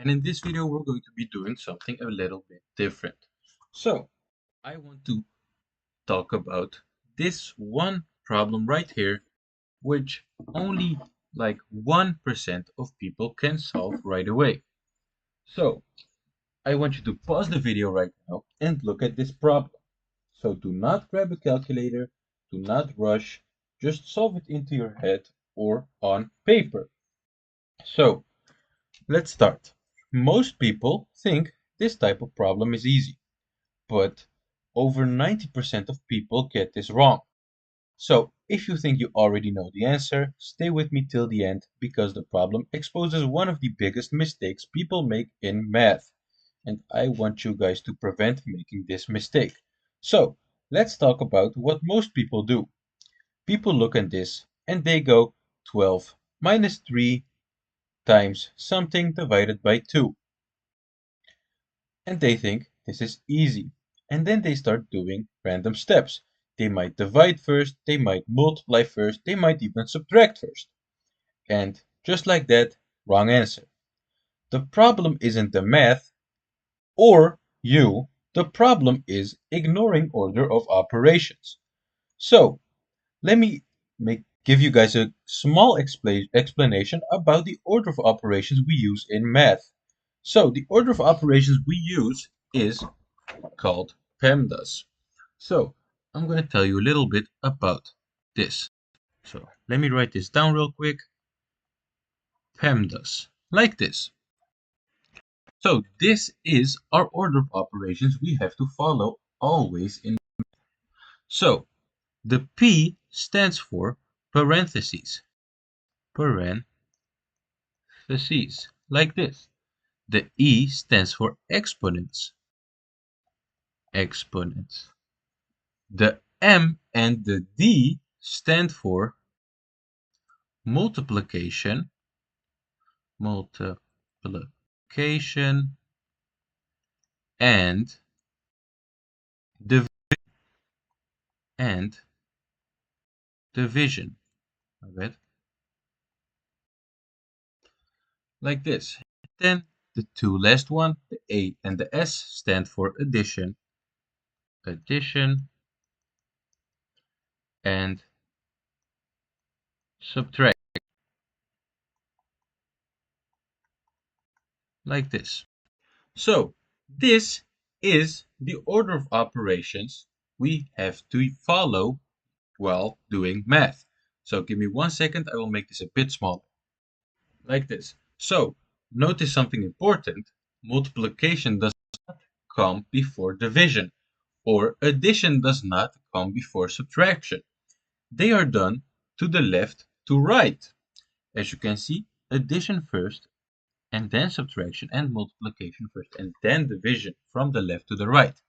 And in this video, we're going to be doing something a little bit different. So, I want to talk about this one problem right here, which only like 1% of people can solve right away. So, I want you to pause the video right now and look at this problem. So do not grab a calculator, do not rush, just solve it into your head or on paper. So, let's start. Most people think this type of problem is easy, but over 90% of people get this wrong. So if you think you already know the answer, stay with me till the end because the problem exposes one of the biggest mistakes people make in math. And I want you guys to prevent making this mistake. So let's talk about what most people do. People look at this and they go 12 minus 3 times something divided by 2. And they think this is easy. And then they start doing random steps. They might divide first, they might multiply first, they might even subtract first. And just like that, wrong answer. The problem isn't the math or you, the problem is ignoring order of operations. So, let me give you guys a small explanation about the order of operations we use in math. So, the order of operations we use is called PEMDAS. So I'm going to tell you a little bit about this. So let me write this down real quick. PEMDAS, like this. So this is our order of operations we have to follow always in. So the P stands for parentheses. Parentheses, like this. The E stands for exponents. Exponents. The M and the D stand for multiplication, multiplication, and division, and division. Alright, like this. Then the two last one, the A and the S, stand for addition, addition, and subtract, like this. So this is the order of operations we have to follow while doing math. So give me 1 second, I will make this a bit smaller. Like this. So notice something important. Multiplication does not come before division, or addition does not come before subtraction. They are done to the left to right. As you can see, addition first, and then subtraction and multiplication first, and then division from the left to the right.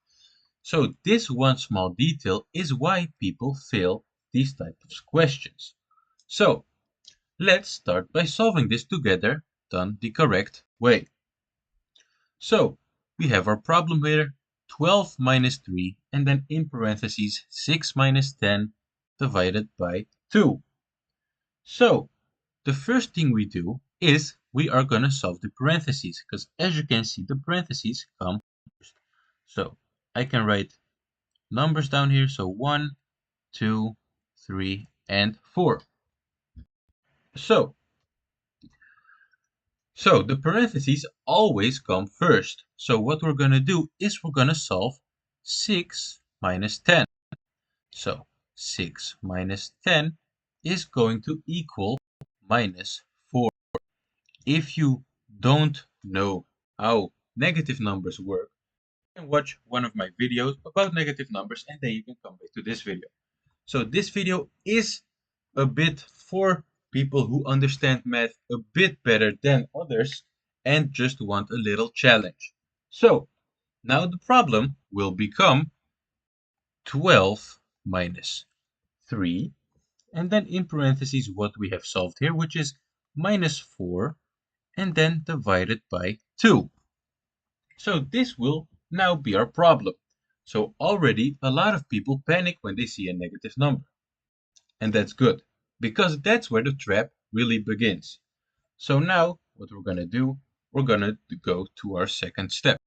So this one small detail is why people fail these types of questions. So let's start by solving this together, done the correct way. So we have our problem here, 12 minus 3, and then in parentheses 6 minus 10 divided by 2. So the first thing we do is we are going to solve the parentheses, because as you can see, the parentheses come first. So I can write numbers down here, so 1, 2, 3, and 4. So the parentheses always come first. So what we're going to do is we're going to solve 6 minus 10. So 6 minus 10 is going to equal minus 4. If you don't know how negative numbers work, you can watch one of my videos about negative numbers and then you can come back to this video. So this video is a bit for people who understand math a bit better than others and just want a little challenge. So now the problem will become 12 minus 3, and then in parentheses what we have solved here, which is minus 4, and then divided by 2. So this will now be our problem. So already a lot of people panic when they see a negative number. And that's good, because that's where the trap really begins. So now what we're going to do we're gonna go to our second step.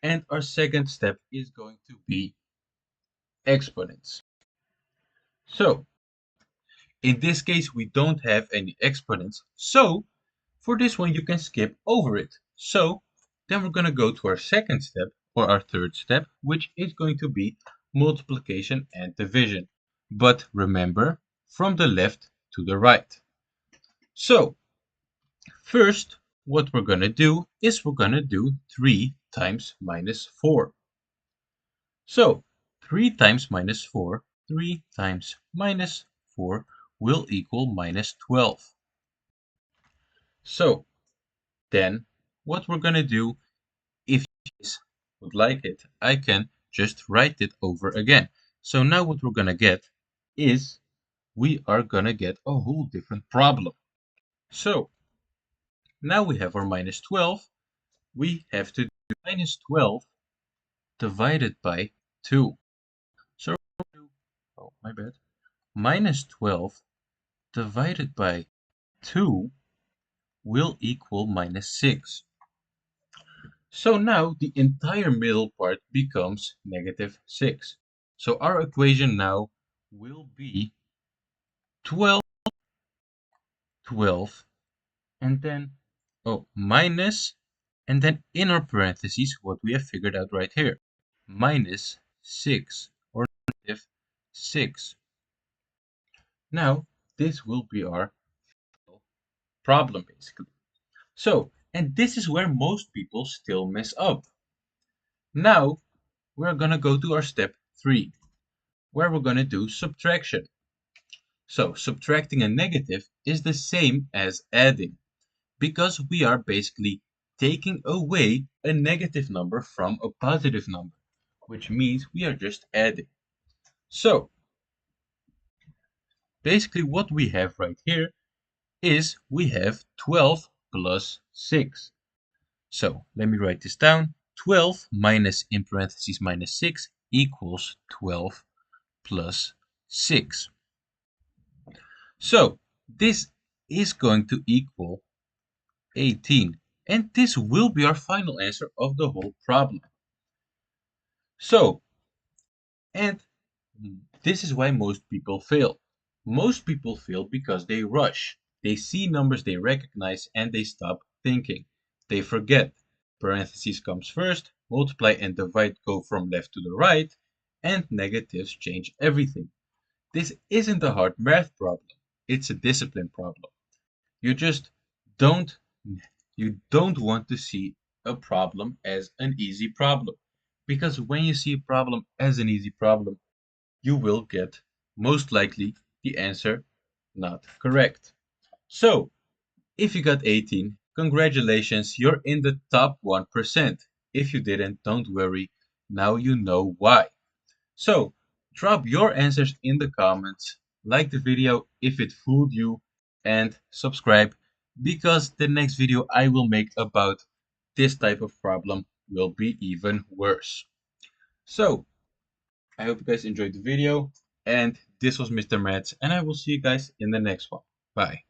And our second step is going to be exponents. So in this case, we don't have any exponents. So for this one, you can skip over it. So then we're going to go to our second step or our third step, which is going to be multiplication and division. But remember, from the left to the right. So first, what we're going to do is we're going to do 3 times minus 4. So 3 times minus 4, 3 times minus 4 will equal minus 12. So then what we're going to do, if you guys would like it, I can just write it over again. So now what we're going to get is we are going to get a whole different problem. So now we have our minus 12. We have to do minus 12 divided by 2. So, oh, my bad. Minus 12 divided by 2 will equal minus 6. So now the entire middle part becomes negative 6. So our equation now will be 12, 12, and then, minus, and then in our parentheses, what we have figured out right here, minus 6, or negative 6. Now, this will be our problem, basically. So, and this is where most people still mess up. Now, we're going to go to our step 3, where we're going to do subtraction. So, subtracting a negative is the same as adding, because we are basically taking away a negative number from a positive number, which means we are just adding. So, basically what we have right here is we have 12 plus 6. So, let me write this down. 12 minus, in parentheses, minus 6 equals 12 plus 6. So, this is going to equal 18. And this will be our final answer of the whole problem. So, and this is why most people fail. Most people fail because they rush. They see numbers they recognize and they stop thinking. They forget. Parentheses comes first, multiply and divide go from left to the right, and negatives change everything. This isn't a hard math problem. It's a discipline problem. You just don't you don't want to see a problem as an easy problem. Because when you see a problem as an easy problem, you will get most likely the answer not correct. So, if you got 18, congratulations, you're in the top 1%. If you didn't, don't worry, now you know why. So, drop your answers in the comments, like the video if it fooled you, and subscribe because the next video I will make about this type of problem will be even worse. So, I hope you guys enjoyed the video, and this was Mr. Mathz, and I will see you guys in the next one. Bye.